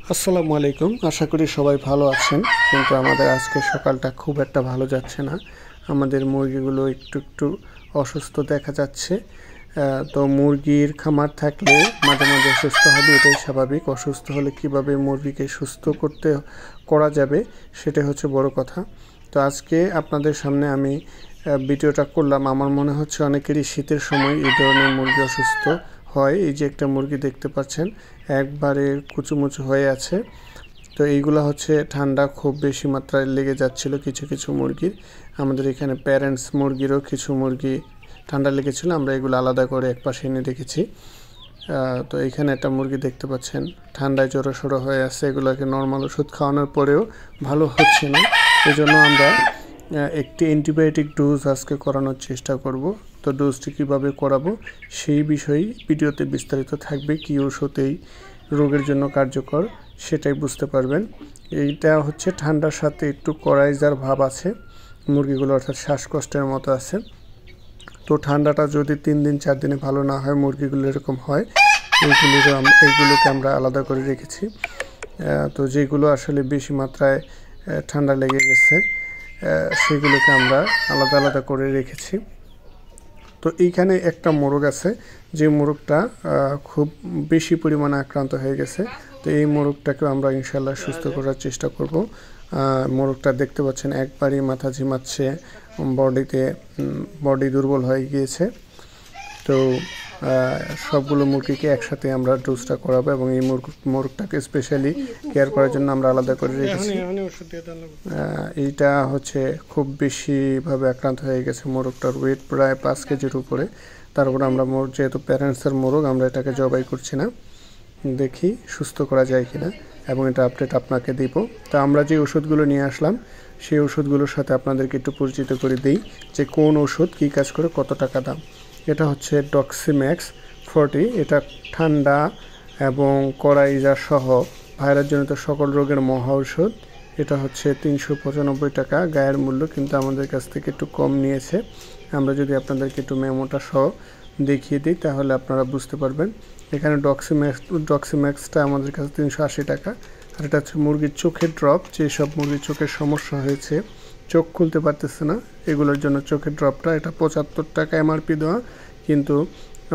আসসালামু আলাইকুম। আশা করি সবাই ভালো আছেন, কিন্তু আমাদের আজকে সকালটা খুব একটা ভালো যাচ্ছে না। আমাদের মুরগিগুলো একটু অসুস্থ দেখা যাচ্ছে। তো মুরগির খামার থাকলে মাঝে মাঝে অসুস্থ হবে, এটাই স্বাভাবিক। অসুস্থ হলে কিভাবে মুরগিকে সুস্থ করা যাবে সেটা হচ্ছে বড় কথা। তো আজকে আপনাদের সামনে আমি ভিডিওটা করলাম। আমার মনে হচ্ছে অনেকেরই শীতের সময় এই ধরনের মুরগি অসুস্থ হয়। এই যে একটা মুরগি দেখতে পাচ্ছেন, একবারে কুচুমুচু হয়ে আছে। তো এইগুলো হচ্ছে ঠান্ডা খুব বেশি মাত্রায় লেগে যাচ্ছিল কিছু কিছু মুরগির। আমাদের এখানে প্যারেন্টস মুরগিরও কিছু মুরগি ঠান্ডা লেগেছিল, আমরা এগুলো আলাদা করে একপাশে এনে রেখেছি। তো এখানে একটা মুরগি দেখতে পাচ্ছেন ঠান্ডায় জড়োসড়ো হয়ে আছে। এগুলোকে নর্মাল ওষুধ খাওয়ানোর পরেও ভালো হচ্ছে না, এই জন্য আমরা একটি অ্যান্টিবায়োটিক ডোজ আজকে করানোর চেষ্টা করব। তো ডোজটি কীভাবে করাবো সেই বিষয়ে ভিডিওতে বিস্তারিত থাকবে। কী ওষুধ এই রোগের জন্য কার্যকর সেটাই বুঝতে পারবেন। এইটা হচ্ছে ঠান্ডার সাথে একটু করাইজার ভাব আছে মুরগিগুলো, অর্থাৎ শ্বাসকষ্টের মতো আছে। তো ঠান্ডাটা যদি 3 দিন 4 দিনে ভালো না হয়, মুরগিগুলো এরকম হয়। এইগুলোকে আমরা আলাদা করে রেখেছি। তো যেগুলো আসলে বেশি মাত্রায় ঠান্ডা লেগে গেছে সেগুলোকে আমরা আলাদা আলাদা করে রেখেছি। তো এইখানে একটা মোরগ আছে, যে মোরগটা খুব বেশি পরিমাণে আক্রান্ত হয়ে গেছে। তো এই মোরগটাকেও আমরা ইনশাল্লাহ সুস্থ করার চেষ্টা করব। মোরগটা দেখতে পাচ্ছেন একবারই মাথা ঝিমাচ্ছে, বডি দুর্বল হয়ে গিয়েছে। তো সবগুলো মুরগিকে একসাথে আমরা ডোজটা করাবো, এবং এই মোরগটাকে স্পেশালি কেয়ার করার জন্য আমরা আলাদা করে রেখেছি। এইটা হচ্ছে খুব বেশিভাবে আক্রান্ত হয়ে গেছে। মোরগটার ওয়েট প্রায় 5 কেজির উপরে। তারপর আমরা যেহেতু প্যারেন্টসের মোরগ, আমরা এটাকে জবাই করছি না, দেখি সুস্থ করা যায় কিনা, এবং এটা আপডেট আপনাকে দিব। তো আমরা যে ওষুধগুলো নিয়ে আসলাম সেই ওষুধগুলোর সাথে আপনাদেরকে একটু পরিচিত করে দিই যে কোন ওষুধ কী কাজ করে, কত টাকা দাম। এটা হচ্ছে ডক্সিম্যাক্স 40। এটা ঠান্ডা এবং করাইজা সহ ভাইরাসজনিত সকল রোগের মহা ঔষধ। এটা হচ্ছে 395 টাকা গায়ের মূল্য, কিন্তু আমাদের কাছ থেকে একটু কম নিয়েছে। আমরা যদি আপনাদেরকে একটু মেমোটা সহ দেখিয়ে দিই তাহলে আপনারা বুঝতে পারবেন। এখানে ডক্সিম্যাক্সটা আমাদের কাছে 380 টাকা। আর এটা হচ্ছে মুরগির চোখের ড্রপ। যেসব মুরগির চোখের সমস্যা হয়েছে, চোখ খুলতে পারতেছে না, এগুলোর জন্য চোখের ড্রপটা, এটা 75 টাকা এমআরপি দেওয়া, কিন্তু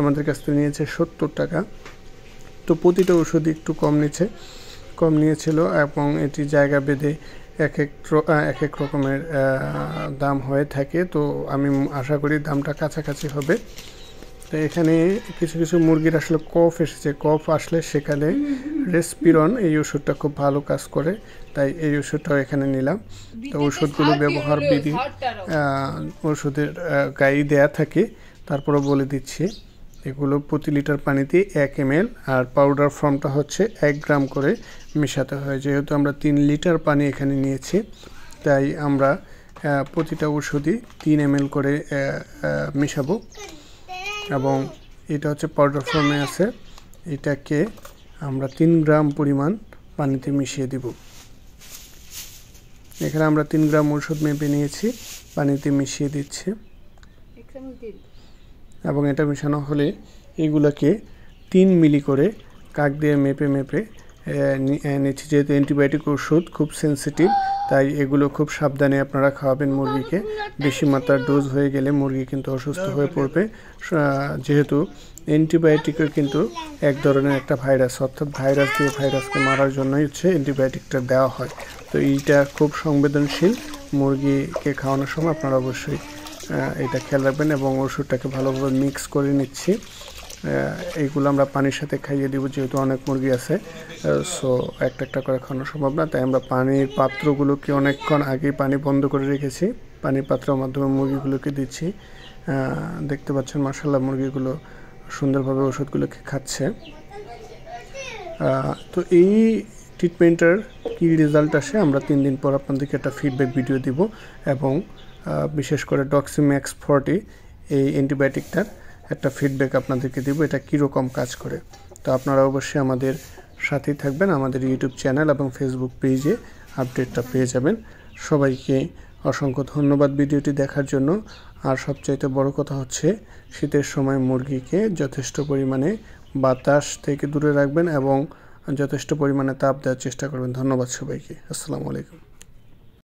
আমাদের কাছ থেকে নিয়েছে 70 টাকা। তো প্রতিটা ওষুধই একটু কম নিয়েছিল, এবং এটি জায়গা ভেদে এক এক রকমের দাম হয়ে থাকে। তো আমি আশা করি দামটা কাছাকাছি হবে। তো এখানে কিছু কিছু মুরগির আসলে কফ এসেছে, কফ আসলে সেখানে রেসপিরন এই ওষুধটা খুব ভালো কাজ করে, তাই এই ওষুধটাও এখানে নিলাম। তো ওষুধগুলো ব্যবহার বিধি ওষুধের গায়ে দেয়া থাকে, তারপরে বলে দিচ্ছি। এগুলো প্রতি লিটার পানিতে 1 ml, আর পাউডার ফর্মটা হচ্ছে 1 গ্রাম করে মেশাতে হয়। যেহেতু আমরা 3 লিটার পানি এখানে নিয়েছি, তাই আমরা প্রতিটা ওষুধই 3 ml করে মেশাবো। এবং এটা হচ্ছে পাউডার ফর্মে আছে, এটাকে আমরা 3 গ্রাম পরিমাণ পানিতে মিশিয়ে দিব। এখানে আমরা 3 গ্রাম ওষুধ মেপে নিয়েছি, পানিতে মিশিয়ে দিচ্ছি। এবং এটা মেশানো হলে এগুলোকে 3 মিলি করে কাক দিয়ে মেপে নিচ্ছি। যেহেতু অ্যান্টিবায়োটিক ওষুধ খুব সেন্সিটিভ, তাই এগুলো খুব সাবধানে আপনারা খাওয়াবেন মুরগিকে। বেশি মাত্রার ডোজ হয়ে গেলে মুরগি কিন্তু অসুস্থ হয়ে পড়বে। যেহেতু অ্যান্টিবায়োটিকও কিন্তু এক ধরনের একটা ভাইরাস, অর্থাৎ ভাইরাসকে মারার জন্যই হচ্ছে অ্যান্টিবায়োটিকটা দেওয়া হয়। তো এইটা খুব সংবেদনশীল, মুরগিকে খাওয়ানোর সময় আপনারা অবশ্যই এটা খেয়াল রাখবেন। এবং ওষুধটাকে ভালোভাবে মিক্স করে নিচ্ছি। এইগুলো আমরা পানির সাথে খাইয়ে দিব, যেহেতু অনেক মুরগি আছে, সো একটা করে খাওয়ানো সম্ভব না। তাই আমরা পানির পাত্রগুলোকে অনেকক্ষণ আগেই পানি বন্ধ করে রেখেছি, পানির পাত্রের মাধ্যমে মুরগিগুলোকে দিচ্ছি। দেখতে পাচ্ছেন মাশাআল্লাহ মুরগিগুলো সুন্দরভাবে ওষুধগুলোকে খাচ্ছে। তো এই ট্রিটমেন্টের কী রেজাল্ট আসে আমরা 3 দিন পর আপনাদেরকে একটা ফিডব্যাক ভিডিও দিব, এবং বিশেষ করে ডক্সিম্যাক্স 40 এই অ্যান্টিবায়োটিকটার একটা ফিডব্যাক আপনাদেরকে দিব, এটা কীরকম কাজ করে। তো আপনারা অবশ্যই আমাদের সাথেই থাকবেন, আমাদের ইউটিউব চ্যানেল এবং ফেসবুক পেজে আপডেটটা পেয়ে যাবেন। সবাইকে অসংখ্য ধন্যবাদ ভিডিওটি দেখার জন্য। আর সবচাইতে বড় কথা হচ্ছে, শীতের সময় মুরগিকে যথেষ্ট পরিমাণে বাতাস থেকে দূরে রাখবেন, এবং যথেষ্ট পরিমাণে তাপ দেওয়ার চেষ্টা করবেন। ধন্যবাদ সবাইকে। আসসালামু আলাইকুম।